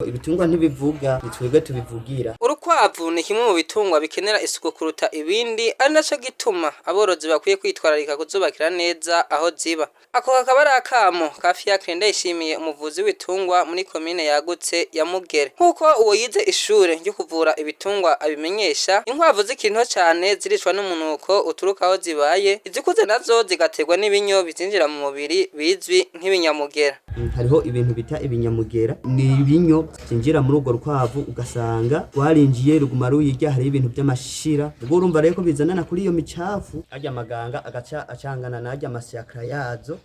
Ibitungwa ntibivuga, nitwebwe tubivugira. Urukwavu ni kimwe mu bitungwa bikenera isuku kuruta ibindi, ari naco gituma aborozi bakwiye kwitwararika kuzubakira neza aho ziba. Ako kakaba ari akamo ka Fiacre Ndayishimiye, umuvuzi w'ibitungwa muri komine yagutse ya Mugere. Nkuko uwo yize ishure ryo kuvura ibitungwa abimenyesha, inkwavu zikiri nto cane ziricwa n'umunuko uturuka aho zibaye, izikuze nazo zigaterwa n'ibinyo bizinjira mu mubiri bizwi nk'ibinyamugera. Hariho ibintu bita ibinyamugera, ni ibinyo byinjira muri urwo rukwavu ugasanga rwarinjiye ruguma ruyirya, hari ibintu by'amashira. Ubwo urumva rero ko bizanana kuri iyo micafu, arya maganga agaca acangana narya Fiacre yazo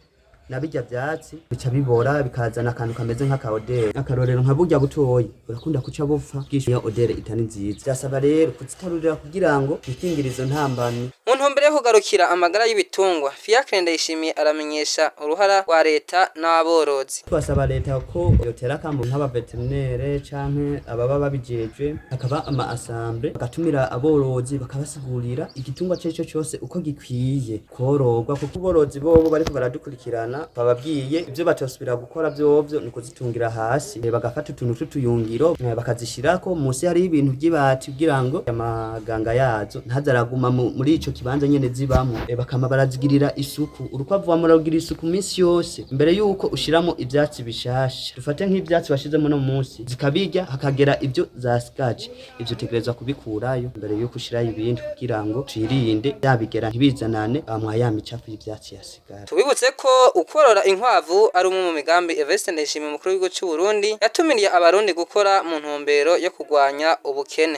nabijya byatsi bica bibora bikazana akantu kameze nk'akaodere. Akarorero nka burya butoyi urakunda kuca bupfa bwishiye odere itani nziza. Byasaba rero kuzitarurira kugira ngo bikingirizo ntambamye. Mu ntumbero yo kugarukira amagara y'ibitungwa, Fiacre Ndayishimiye aramenyesha uruhara rwa leta n'aborozi. Twasaba leta ko yotera akambo nk'abaveterinere canke ababa babijejwe, hakaba ama assemble bagatumira aborozi bakabasigurira igitungwa cyo cyose uko gikwiye kororwa, kuko uborozi bobo bariko baradukurikirana bababwiye ibyo batosubira gukora byovyo ni kuzitungira hasi, bagafata utuntu tw'utuyungiro bakazishirako munsi hari ibintu by'ibati kugira ngo amaganga yazo ntazaraguma muri ico kibanza nyene zibamo, bakama barazigirira isuku. Urukwavu wamuragira isuku minsi yose mbere yuko ushiramo ivyatsi bishasha. Dufate nk'ivyatsi washizemo no munsi zikabirya hakagera ibyo zasikaje, ivyo tegerezwa kubikurayo mbere yuko ushirayo ibindi kugira ngo twirinde yabigera ntibizanane amwaya micafu y'ivyatsi yasigara. Tubibutse ko ukworora inkwavu ari umwe mu migambi Ndayishimiye umukuru w'igihugu cy'u Burundi yatumiriye abarundi gukora mu ntumbero yo kurwanya ubukene.